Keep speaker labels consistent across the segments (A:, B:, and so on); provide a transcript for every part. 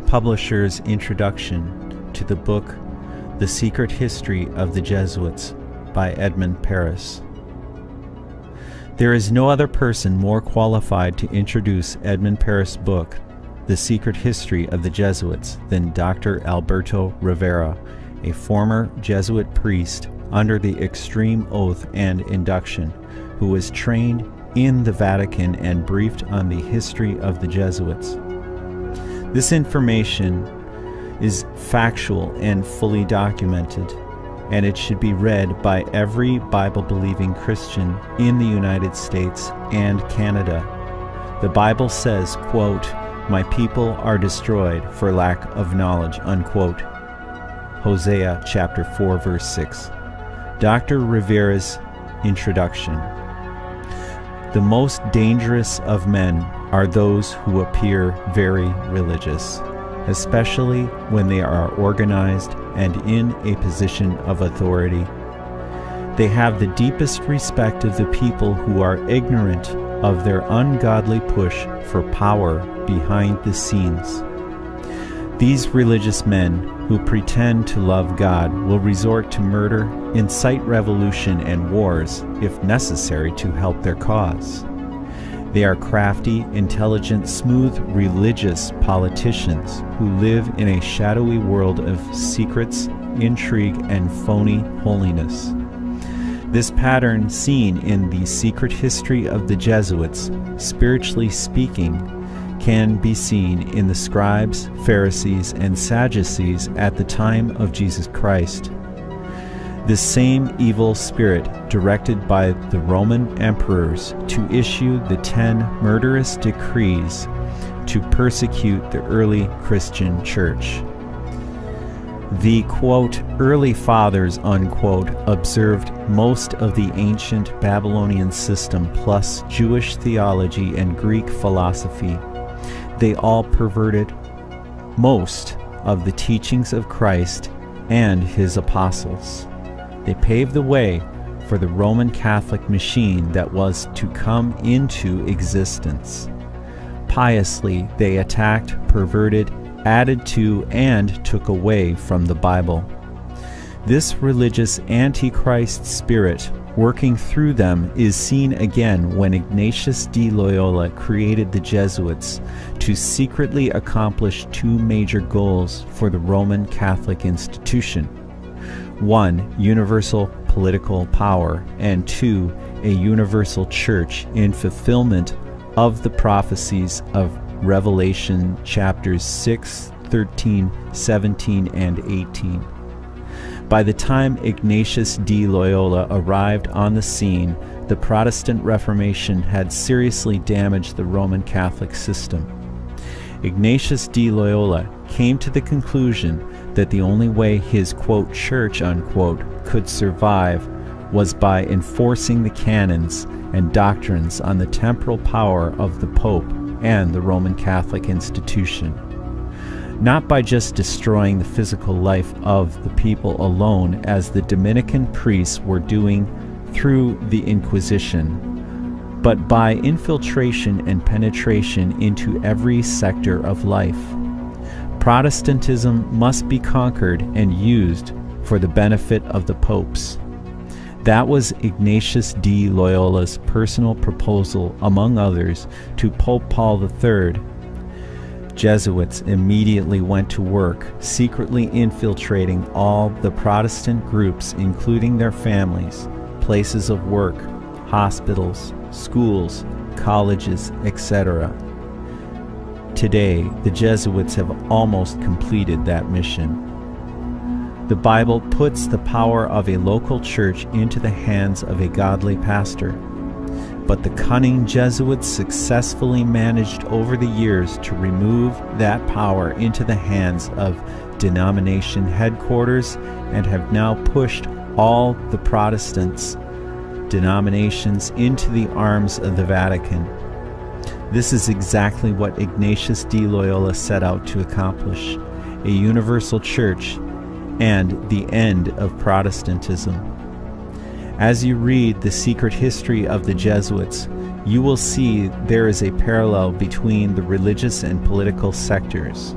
A: publisher's introduction to the book The Secret History of the Jesuits by Edmund Paris. There is no other person more qualified to introduce Edmund Paris' book, The Secret History of the Jesuits, than Dr. Alberto Rivera, a former Jesuit priest under the extreme oath and induction, who was trained in the Vatican and briefed on the history of the Jesuits. This information is factual and fully documented, and it should be read by every Bible-believing Christian in the United States and Canada. The Bible says, quote, "My people are destroyed for lack of knowledge," unquote. Hosea chapter 4, verse 6. Dr. Rivera's introduction. The most dangerous of men are those who appear very religious, especially when they are organized and in a position of authority. They have the deepest respect of the people who are ignorant of their ungodly push for power behind the scenes. These religious men who pretend to love God will resort to murder, incite revolution and wars if necessary to help their cause. They are crafty, intelligent, smooth, religious politicians who live in a shadowy world of secrets, intrigue, and phony holiness. This pattern seen in the secret history of the Jesuits, spiritually speaking, can be seen in the scribes, Pharisees, and Sadducees at the time of Jesus Christ. This same evil spirit directed by the Roman emperors to issue the 10 murderous decrees to persecute the early Christian church. The, quote, early fathers, unquote, observed most of the ancient Babylonian system plus Jewish theology and Greek philosophy. They all perverted most of the teachings of Christ and his apostles. They paved the way for the Roman Catholic machine that was to come into existence. Piously, they attacked, perverted, added to, and took away from the Bible. This religious Antichrist spirit working through them is seen again when Ignatius de Loyola created the Jesuits to secretly accomplish two major goals for the Roman Catholic institution. 1, universal political power, and 2, a universal church in fulfillment of the prophecies of Revelation chapters 6, 13, 17, and 18. By the time Ignatius de Loyola arrived on the scene, the Protestant Reformation had seriously damaged the Roman Catholic system. Ignatius de Loyola came to the conclusion that the only way his, quote, church, unquote, could survive was by enforcing the canons and doctrines on the temporal power of the Pope and the Roman Catholic institution. Not by just destroying the physical life of the people alone, as the Dominican priests were doing through the Inquisition, but by infiltration and penetration into every sector of life. Protestantism must be conquered and used for the benefit of the popes. That was Ignatius de Loyola's personal proposal, among others, to Pope Paul III. Jesuits immediately went to work, secretly infiltrating all the Protestant groups, including their families, places of work, hospitals, schools, colleges, etc. Today, the Jesuits have almost completed that mission. The Bible puts the power of a local church into the hands of a godly pastor. But the cunning Jesuits successfully managed over the years to remove that power into the hands of denomination headquarters and have now pushed all the Protestants denominations into the arms of the Vatican. This is exactly what Ignatius de Loyola set out to accomplish: a universal church and the end of Protestantism. As you read the secret history of the Jesuits, you will see there is a parallel between the religious and political sectors.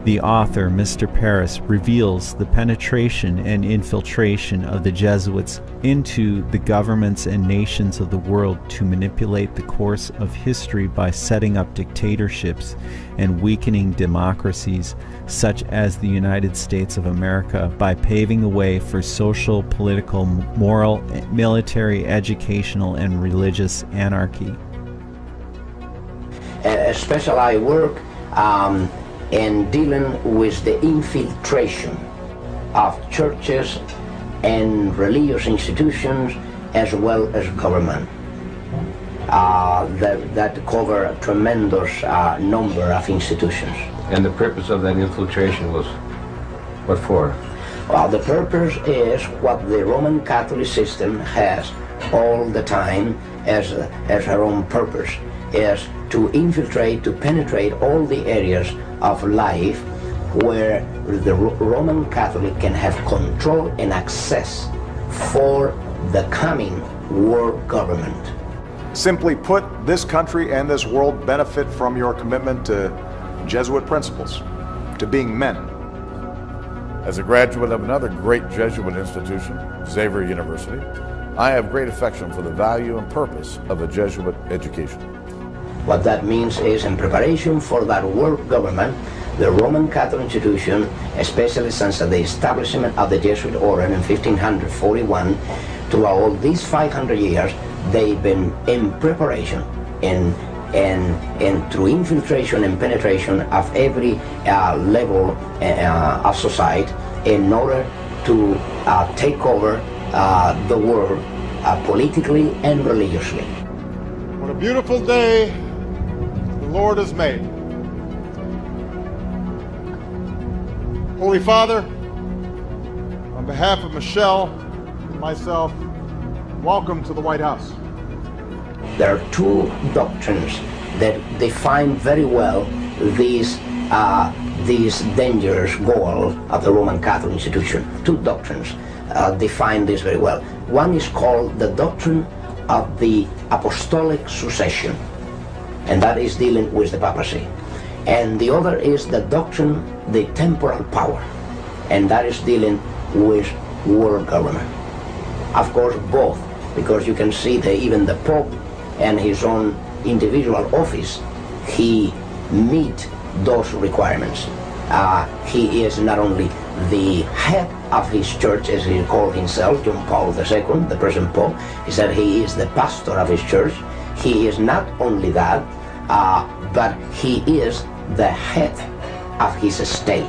A: The author, Mr. Paris, reveals the penetration and infiltration of the Jesuits into the governments and nations of the world to manipulate the course of history by setting up dictatorships and weakening democracies such as the United States of America by paving the way for social, political, moral, military, educational, and religious anarchy.
B: Especially I work in dealing with the infiltration of churches and religious institutions as well as government. That cover a tremendous number of institutions.
C: And the purpose of that infiltration was what for?
B: Well, the purpose is what the Roman Catholic system has all the time as her own purpose, is to infiltrate, to penetrate all the areas of life where the Roman Catholic can have control and access for the coming world government.
D: Simply put, this country and this world benefit from your commitment to Jesuit principles, to being men.
E: As a graduate of another great Jesuit institution, Xavier University, I have great affection for the value and purpose of a Jesuit education.
B: What that means is, in preparation for that world government, the Roman Catholic institution, especially since the establishment of the Jesuit order in 1541, throughout all these 500 years, they've been in preparation and through infiltration and penetration of every level of society in order to take over the world politically and religiously.
D: What a beautiful day the Lord has made. Holy Father, on behalf of Michelle and myself, welcome to the White House.
B: There are two doctrines that define very well these dangerous goal of the Roman Catholic institution. Two doctrines define this very well. One is called the doctrine of the apostolic succession, and that is dealing with the papacy. And the other is the doctrine, the temporal power, and that is dealing with world government. Of course, both, because you can see that even the Pope and his own individual office, he meet those requirements. He is not only the head of his church, as he called himself, John Paul II, the present Pope. He said he is the pastor of his church. He is not only that, but he is the head of his state.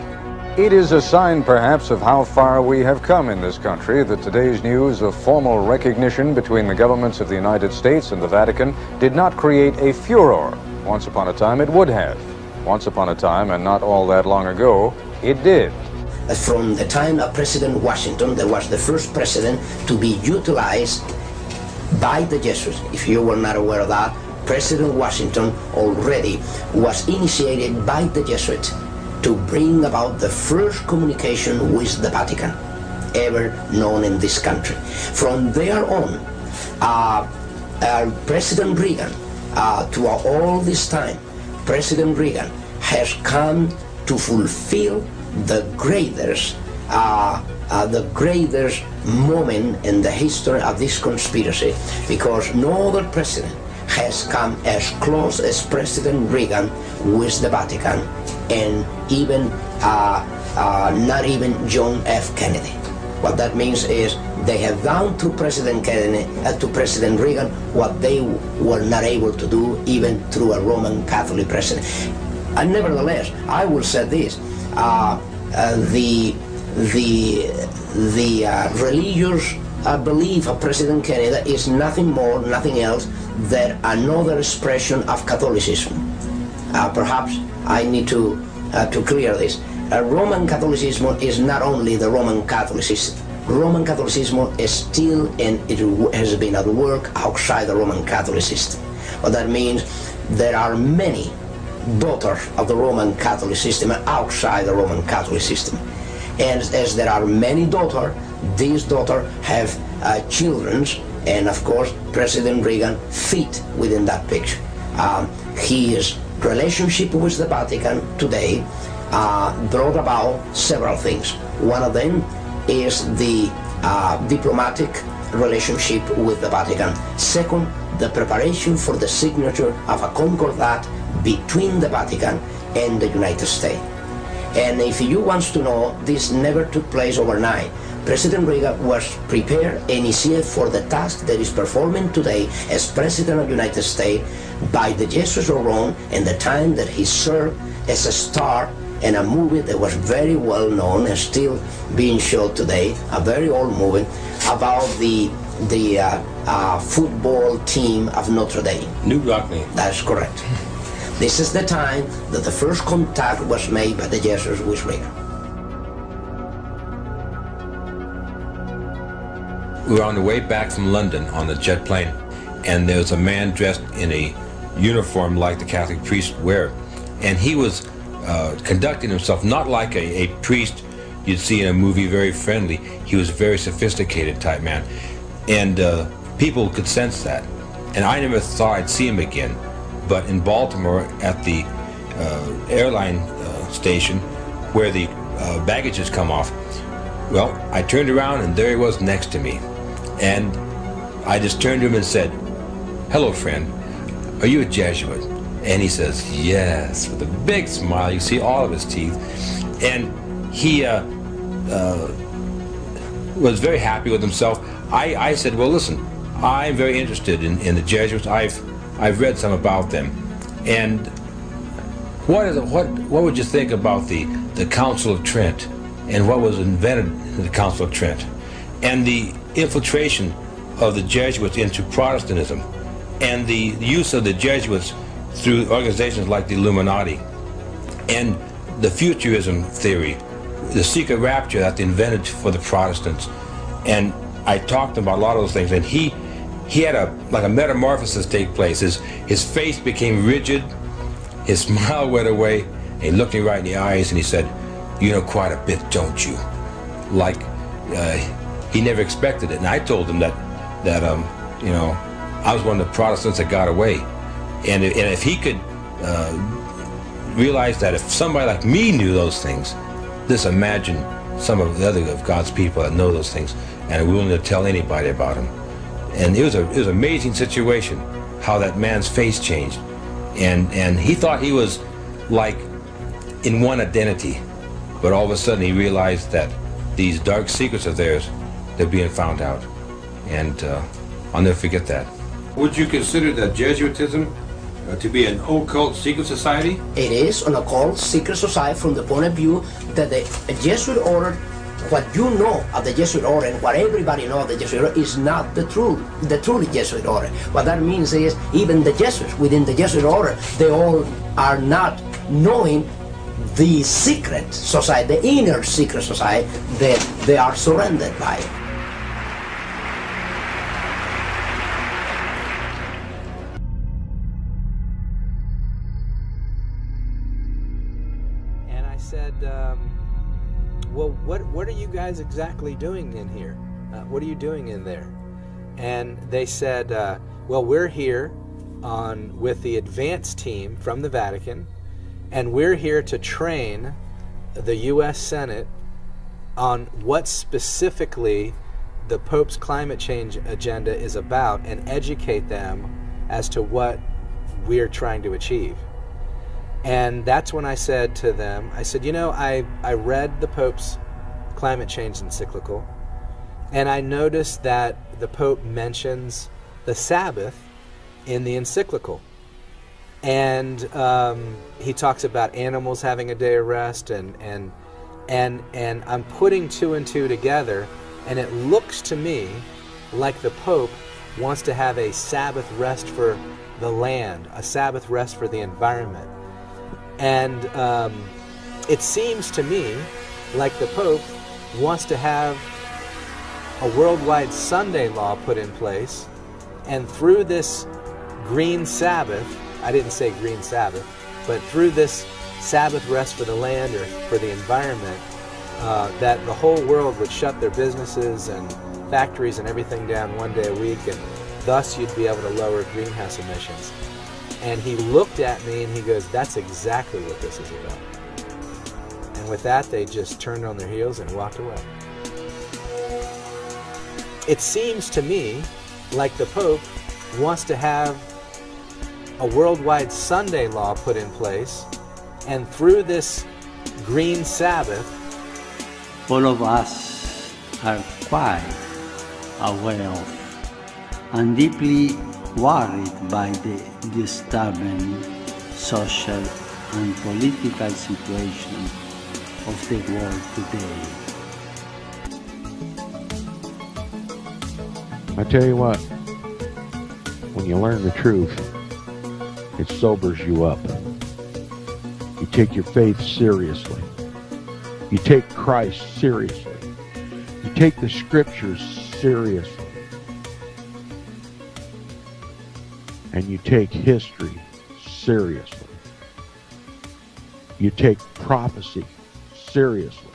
F: It is a sign, perhaps, of how far we have come in this country that today's news of formal recognition between the governments of the United States and the Vatican did not create a furor. Once upon a time, it would have. Once upon a time, and not all that long ago, it did.
B: From the time of President Washington, there was the first president to be utilized by the Jesuits. If you were not aware of that, President Washington already was initiated by the Jesuits to bring about the first communication with the Vatican ever known in this country. From there on, President Reagan, throughout all this time, President Reagan has come to fulfill the greatest moment in the history of this conspiracy, because no other president has come as close as President Reagan with the Vatican, and even not even John F. Kennedy. What that means is they have done to President Kennedy, to President Reagan, what they were not able to do even through a Roman Catholic president. And nevertheless, I will say this: the religious belief of President Kennedy is nothing more, nothing else than another expression of Catholicism. Perhaps I need to clear this. Roman Catholicism is not only the Roman Catholicism. Roman Catholicism is still, and it has been at work outside the Roman Catholic system. What that means, there are many daughters of the Roman Catholic system outside the Roman Catholic system. And as there are many daughters, these daughters have children, and of course President Reagan fit within that picture. His relationship with the Vatican today brought about several things. One of them is the diplomatic relationship with the Vatican. Second, the preparation for the signature of a concordat between the Vatican and the United States. And if you want to know, this never took place overnight. President Reagan was prepared and is here for the task that is performing today as President of the United States by the Jesuits of Rome, and the time that he served as a star in a movie that was very well known and still being showed today, a very old movie about the football team of Notre Dame.
C: New Rockney.
B: That's correct. This is the time that the first contact was made by the Jesuits with Reagan.
G: We were on the way back from London on the jet plane, and there was a man dressed in a uniform like the Catholic priests wear, and he was conducting himself not like a priest you'd see in a movie, very friendly. He was a very sophisticated type man, and people could sense that. And I never thought I'd see him again, but in Baltimore at the airline station where the baggages come off, well, I turned around and there he was next to me. And I just turned to him and said, "Hello, friend, are you a Jesuit?" And he says, "Yes," with a big smile. You see all of his teeth. And he was very happy with himself. I said, "Well, listen, I'm very interested in the Jesuits. I've read some about them. And what would you think about the Council of Trent and what was invented in the Council of Trent and the infiltration of the Jesuits into Protestantism and the use of the Jesuits through organizations like the Illuminati and the futurism theory, the secret rapture that they invented for the Protestants?" And I talked about a lot of those things, and he had a metamorphosis take place. His face became rigid, his smile went away, and he looked me right in the eyes and he said, "You know quite a bit, don't you?" Like he never expected it. And I told him that you know, I was one of the Protestants that got away, and if he could realize that if somebody like me knew those things, just imagine some of the other of God's people that know those things and are willing to tell anybody about them. And it was an amazing situation how that man's face changed, and he thought he was like in one identity, but all of a sudden he realized that these dark secrets of theirs, they're being found out, and I'll never forget that. Would you consider that Jesuitism to be an occult secret society?
B: It is an occult secret society from the point of view that the Jesuit order, what you know of the Jesuit order and what everybody knows of the Jesuit order is not the truly Jesuit order. What that means is even the Jesuits within the Jesuit order, they all are not knowing the secret society, the inner secret society that they are surrounded by.
H: And I said, well, what are you guys exactly doing in here? What are you doing in there? And they said, well, we're here with the advance team from the Vatican, and we're here to train the U.S. Senate on what specifically the Pope's climate change agenda is about and educate them as to what we're trying to achieve. And that's when I said to them, I said, you know, I read the Pope's climate change encyclical, and I noticed that the Pope mentions the Sabbath in the encyclical. And he talks about animals having a day of rest, and I'm putting two and two together, and it looks to me like the Pope wants to have a Sabbath rest for the land, a Sabbath rest for the environment. And it seems to me like the Pope wants to have a worldwide Sunday law put in place, and through this green Sabbath, I didn't say green Sabbath, but through this Sabbath rest for the land or for the environment, that the whole world would shut their businesses and factories and everything down one day a week, and thus you'd be able to lower greenhouse emissions. And he looked at me and he goes, that's exactly what this is about. And with that, they just turned on their heels and walked away. It seems to me like the Pope wants to have a worldwide Sunday law put in place, and through this Green Sabbath,
I: all of us are quite aware of and deeply worried by the disturbing social and political situation of the world today.
J: I tell you what, when you learn the truth, it sobers you up. You take your faith seriously. You take Christ seriously. You take the scriptures seriously. And you take history seriously. You take prophecy seriously.